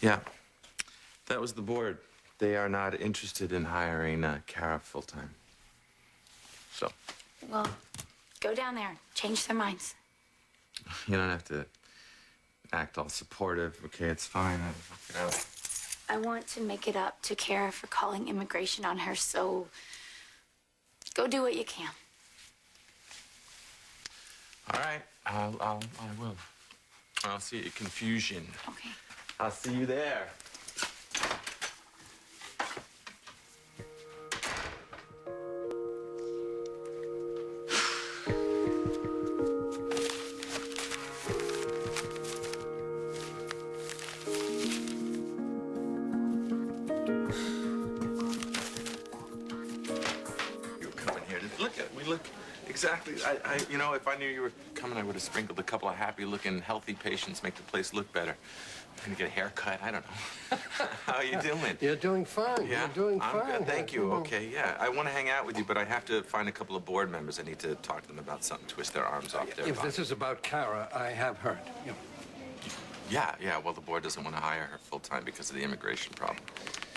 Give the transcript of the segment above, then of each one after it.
Yeah, that was the board. They are not interested in hiring Cara full-time. So. Well, go down there, change their minds. You don't have to act all supportive, okay? It's fine. I'll work it out. I want to make it up to Cara for calling immigration on her, so go do what you can. All right, I will. I'll see you. Confusion. Okay. I'll see you there. We look exactly. You know, if I knew you were coming, I would have sprinkled a couple of happy-looking, healthy patients, make the place look better. I'm gonna get a haircut. I don't know. How are you doing? You're doing fine. Yeah, You're doing I'm fine. Good. Thank you. Okay, yeah. I want to hang out with you, but I have to find a couple of board members. I need to talk to them about something. Twist their arms off their. If this is about Cara, I have heard. Yeah. Well, the board doesn't want to hire her full-time because of the immigration problem.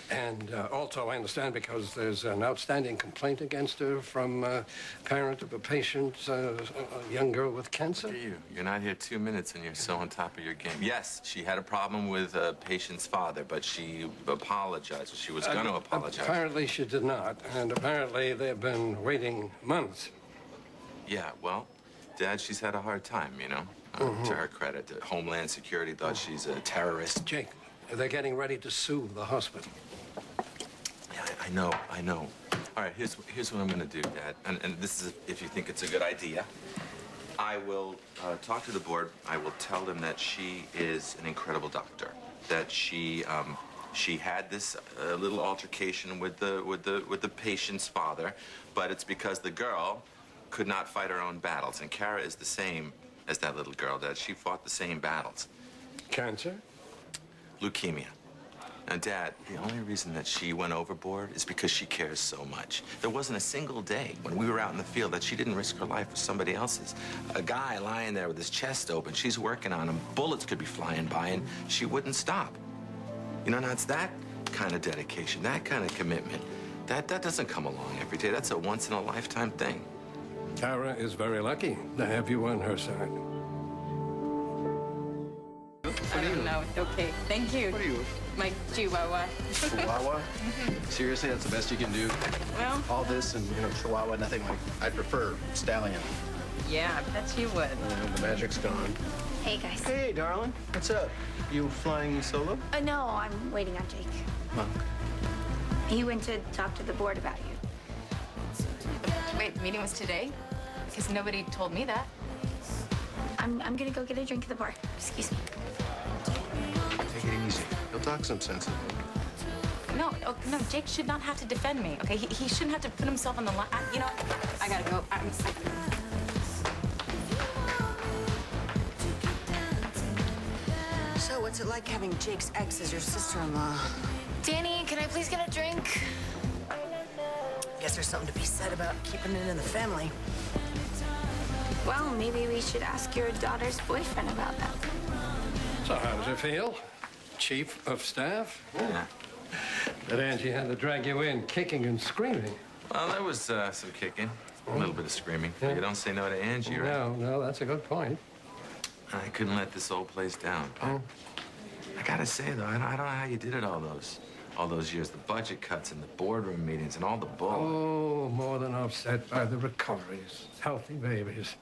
And also, I understand because there's an outstanding complaint against her from a parent of a patient, a young girl with cancer. Look at you. You're not here 2 minutes and you're so on top of your game. Yes, she had a problem with a patient's father, but she apologized. She was going to apologize. Apparently she did not, and apparently they've been waiting months. Yeah, well, Dad, she's had a hard time, you know. To her credit, Homeland Security thought she's a terrorist. Jake, they're getting ready to sue the hospital. Yeah, I know. All right, here's what I'm gonna do, Dad. And this is if you think it's a good idea. I will talk to the board. I will tell them that she is an incredible doctor. That she had this little altercation with the patient's father, but it's because the girl could not fight her own battles. And Cara is the same as that little girl, Dad. She fought the same battles. Cancer? Leukemia. Now, Dad, the only reason that she went overboard is because she cares so much. There wasn't a single day when we were out in the field that she didn't risk her life for somebody else's. A guy lying there with his chest open, she's working on him. Bullets could be flying by, and she wouldn't stop. You know, now it's that kind of dedication, that kind of commitment. That doesn't come along every day. That's a once-in-a-lifetime thing. Cara is very lucky to have you on her side. I don't know. Okay, thank you. What are you? My Chihuahua. Chihuahua? Seriously, that's the best you can do? Well, all this and, you know, Chihuahua, nothing like. I prefer Stallion. Yeah, I bet you would. The magic's gone. Hey, guys. Hey, darling. What's up? You flying solo? No, I'm waiting on Jake. Huh. He went to talk to the board about you. Wait, the meeting was today? Because nobody told me that. I'm gonna go get a drink at the bar. Excuse me. Take it easy. He'll talk some sense. No, Jake should not have to defend me, okay? He shouldn't have to put himself on the line. You know, I gotta go. So, what's it like having Jake's ex as your sister-in-law? Danny, can I please get a drink? Guess there's something to be said about keeping it in the family. Well, maybe we should ask your daughter's boyfriend about that. So how does it feel? Chief of staff? Yeah. That Angie had to drag you in, kicking and screaming. Well, there was some kicking, a little bit of screaming. Yeah. You don't say no to Angie, right? No, that's a good point. I couldn't let this old place down. I gotta say, though, I don't know how you did it all those years. The budget cuts and the boardroom meetings and all the bull. Oh, more than offset by the recoveries, healthy babies,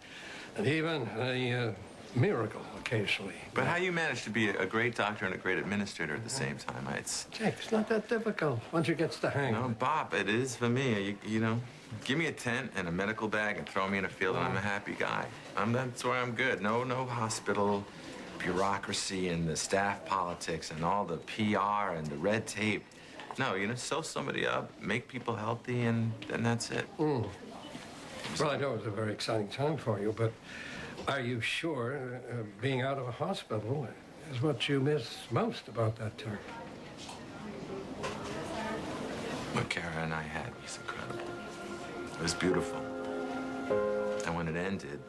and even a miracle occasionally. But how you manage to be a great doctor and a great administrator at the same time, it's... Jake, it's not that difficult once you get the hang of it. No, Bob, it is for me. You know, give me a tent and a medical bag and throw me in a field and I'm a happy guy. That's where I'm good. No hospital bureaucracy and the staff politics and all the PR and the red tape. No, you know, sew somebody up, make people healthy, and that's it. Well, I know it's a very exciting time for you, but are you sure being out of a hospital is what you miss most about that time? What Cara and I had was incredible. It was beautiful. And when it ended,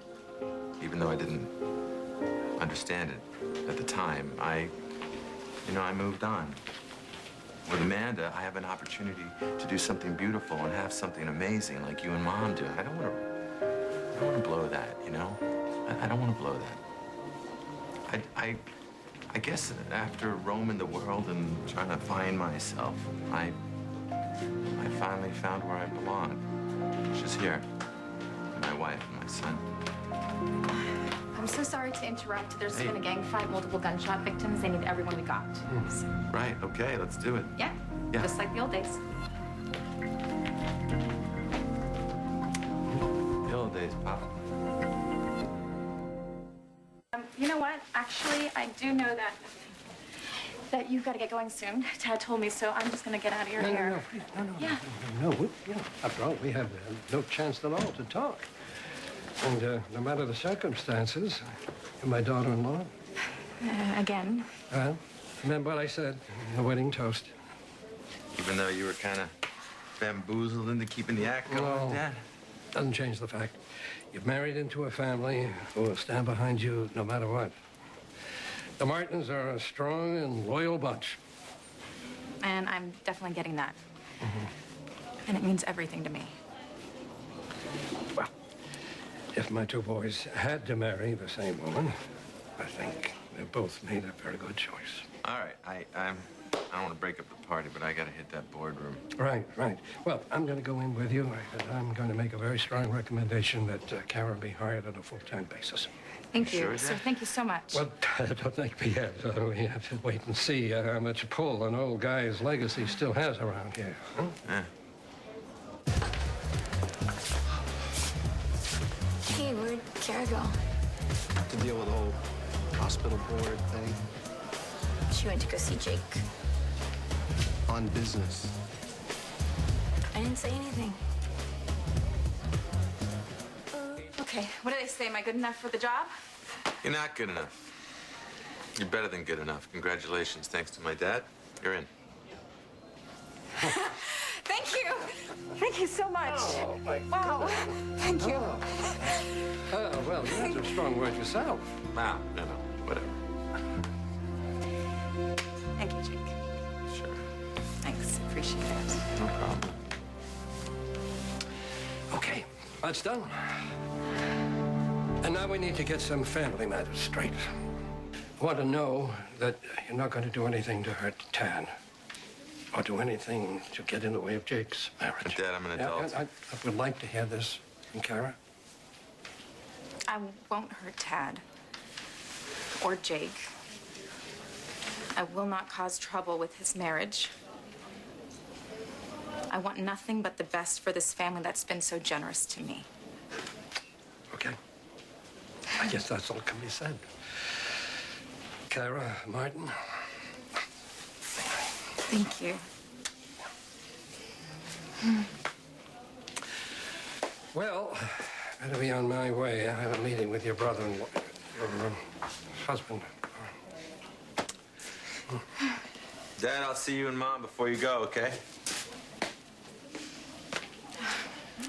even though I didn't understand it at the time, I You know, I moved on. With Amanda, I have an opportunity to do something beautiful and have something amazing like you and Mom do. I don't want to blow that, you know? I don't want to blow that. I guess after roaming the world and trying to find myself, I finally found where I belong. She's here. My wife and my son. I'm so sorry to interrupt. There's been a gang fight, multiple gunshot victims. They need everyone we got. So, Right, okay, let's do it. yeah, Yeah. just like the old days. The old days, Pop. You know what? Actually, I do know that you've got to get going soon. Dad told me, so I'm just going to get out of your hair. No, please, no. Yeah. After all, we have no chance at all to talk. And no matter the circumstances, you're my daughter-in-law. Again. Well, remember what I said in the wedding toast. Even though you were kind of bamboozled into keeping the act going, No. Dad? Doesn't change the fact. You've married into a family who will stand behind you no matter what. The Martins are a strong and loyal bunch. And I'm definitely getting that. And it means everything to me. Well, if my two boys had to marry the same woman, I think they both made a very good choice. All right, I don't want to break up the party, but I got to hit that boardroom. Right. Well, I'm going to go in with you. I'm going to make a very strong recommendation that Cara be hired on a full-time basis. Thank you. Sure, Sir, Dad? thank you so much. Well, don't thank me yet. We have to wait and see how much pull an old guy's legacy still has around here. Huh? Yeah. Hey, where'd Cara go? To deal with the whole hospital board thing. She went to go see Jake. On business. I didn't say anything. Okay, what do they say? Am I good enough for the job? You're not good enough. You're better than good enough. Congratulations. Thanks to my dad, you're in. Thank you. Thank you so much. Oh, my Wow. Thank you. Oh, well, that's a strong word yourself. Wow, no, whatever. Thank you, Jake. Sure. Thanks. Appreciate it. No problem. Okay, that's done. And now we need to get some family matters straight. I want to know that you're not going to do anything to hurt Tan or do anything to get in the way of Jake's marriage. Dad, I'm an adult. I would like to hear this from Cara. I won't hurt Tad or Jake. I will not cause trouble with his marriage. I want nothing but the best for this family that's been so generous to me. Okay. I guess that's all can be said. Cara, Martin. Thank you. Well, better be on my way. I have a meeting with your brother-in-law, your husband. Dad, I'll see you and Mom before you go, okay?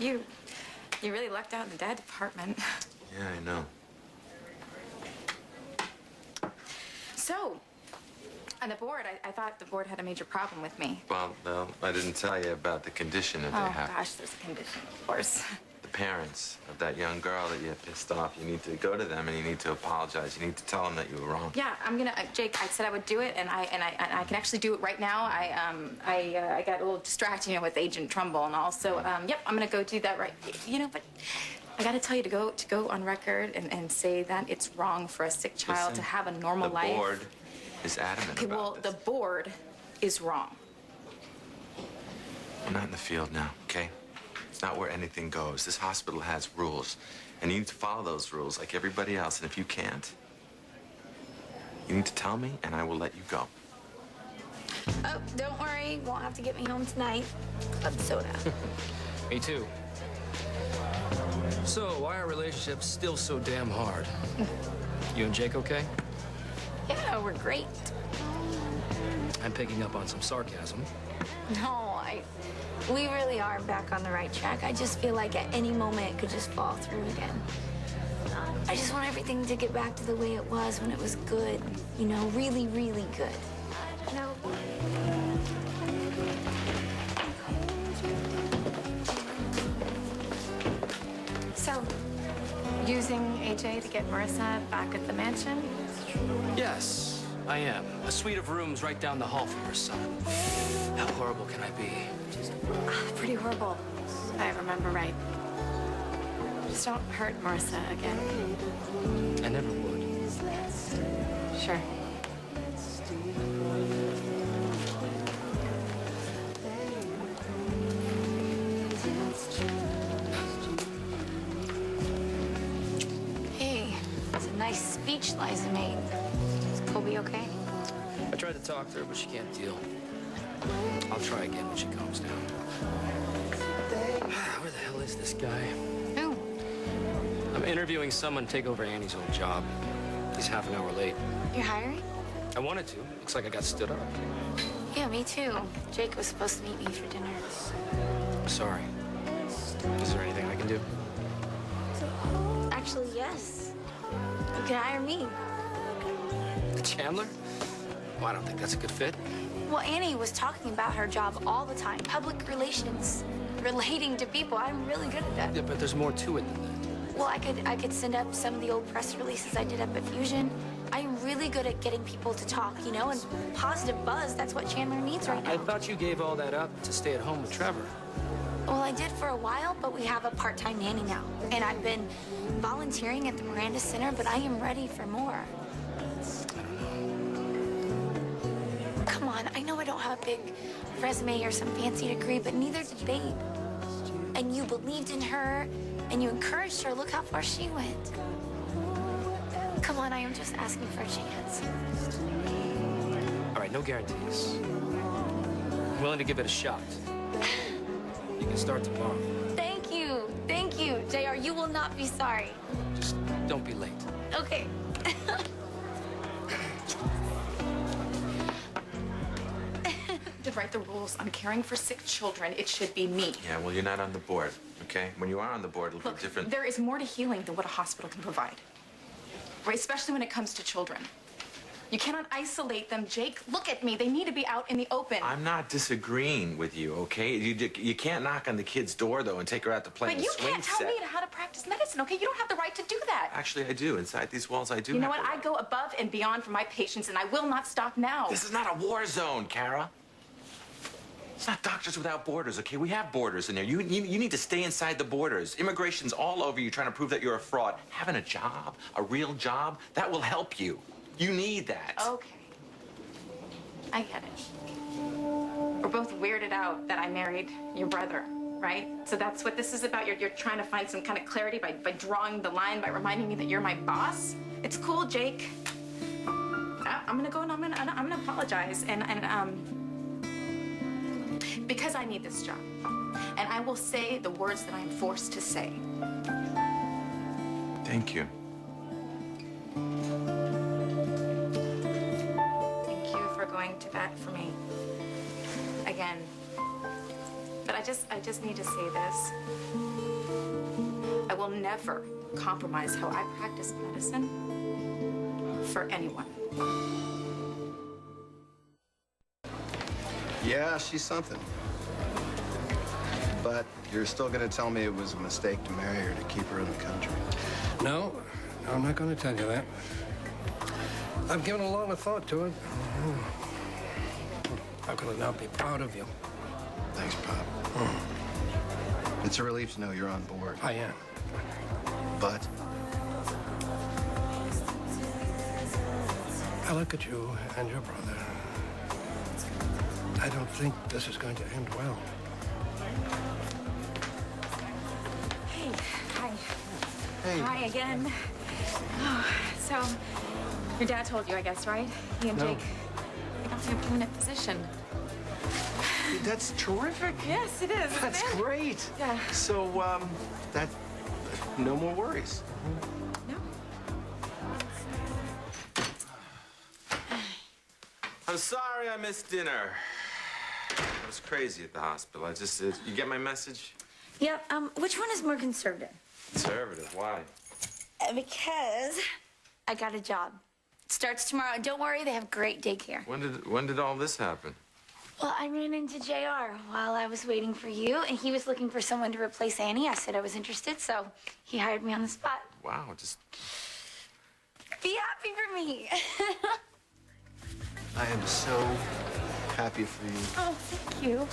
You really lucked out in the dad department. Yeah, I know. So, on the board, I thought the board had a major problem with me. Well, no, I didn't tell you about the condition that they Oh, have. gosh, there's a condition, of course. The parents of that young girl that you pissed off, you need to go to them and you need to apologize. You need to tell them that you were wrong. Yeah, I'm gonna, Jake, I said I would do it, and I can actually do it right now. I got a little distracted, with Agent Trumbull and all, so, yep, I'm gonna go do that right. But I gotta tell you to go on record and say that it's wrong for a sick child to have a normal life. The board is adamant Okay, well, about this. the board is wrong. We're not in the field now, okay? It's not where anything goes. This hospital has rules, and you need to follow those rules like everybody else. And if you can't, you need to tell me, and I will let you go. Oh, don't worry. Won't have to get me home tonight. Club soda. Me too. So, why are relationships still so damn hard? You and Jake okay? Yeah, we're great. I'm picking up on some sarcasm. No, we really are back on the right track. I just feel like at any moment it could just fall through again. I just want everything to get back to the way it was when it was good. Really, really good. No. So, using AJ to get Marissa back at the mansion? Yes, I am. A suite of rooms right down the hall from her son. How horrible can I be? Pretty horrible, if I remember right. Just don't hurt Marissa again. I never would. Sure. Hey, it's a nice speech Liza made. Is Colby okay? I tried to talk to her, but she can't deal. I'll try again when she calms down. Where the hell is this guy? Who? I'm interviewing someone to take over Annie's old job. He's half an hour late. You're hiring? I wanted to. Looks like I got stood up. Yeah, me too. Jake was supposed to meet me for dinner. I'm sorry. Is there anything I can do? Actually, yes. You can hire me. Chandler? Well, I don't think that's a good fit. Well, Annie was talking about her job all the time. Public relations. Relating to people. I'm really good at that. Yeah, but there's more to it than that. Well, I could send up some of the old press releases I did up at Fusion. I'm really good at getting people to talk, you know, and positive buzz. That's what Chandler needs right now. I thought you gave all that up to stay at home with Trevor. Well, I did for a while, but we have a part-time nanny now. And I've been volunteering at the Miranda Center, but I am ready for more. Come on, I know I don't have a big resume or some fancy degree, but neither did Babe. And you believed in her, and you encouraged her. Look how far she went. Come on, I am just asking for a chance. All right, no guarantees. I'm willing to give it a shot. You can start tomorrow. Thank you. Thank you, JR. You will not be sorry. Just don't be late. Okay. To write the rules on caring for sick children, it should be me. Yeah, well, you're not on the board, okay? When you are on the board, it'll Look, be different. there is more to healing than what a hospital can provide. Right? Especially when it comes to children. You cannot isolate them, Jake. Look at me. They need to be out in the open. I'm not disagreeing with you, okay? You can't knock on the kid's door, though, and take her out to play in But the you swing can't tell set. me how to practice medicine, okay? You don't have the right to do that. Actually, I do. Inside these walls, I do. You know have what? the I go above and beyond for my patients, and I will not stop now. This is not a war zone, Cara. It's not Doctors Without Borders, okay? We have borders in there. You need to stay inside the borders. Immigration's all over you trying to prove that you're a fraud. Having a job, a real job, that will help you. You need that. Okay. I get it. We're both weirded out that I married your brother, right? So that's what this is about. You're trying to find some kind of clarity by drawing the line, by reminding me that you're my boss. It's cool, Jake. I'm gonna go and I'm gonna apologize and because I need this job. And I will say the words that I'm forced to say. Thank you. Thank you for going to bat for me. Again. But I just need to say this. I will never compromise how I practice medicine for anyone. Yeah, she's something. But you're still gonna tell me it was a mistake to marry her to keep her in the country. No, I'm not going to tell you that. I've given a lot of thought to it. How could I not be proud of you? Thanks, Pop. It's a relief to know you're on board. I am. But I look at you and your brother. I don't think this is going to end well. Hey, hi. hey, Hi again. Oh, so, your dad told you, I guess, right? He and No. Jake, they got you a permanent position. that's terrific. Yes, it is. That's isn't it? great. Yeah. So, that no more worries. No. I'm sorry I missed dinner. I was crazy at the hospital. You get my message? Yep. Which one is more conservative? Conservative, why? Because I got a job. Starts tomorrow, and don't worry, they have great daycare. When did all this happen? Well, I ran into JR while I was waiting for you, and he was looking for someone to replace Annie. I said I was interested, so he hired me on the spot. Wow, just Be happy for me. I am so happy for you. Oh, thank you.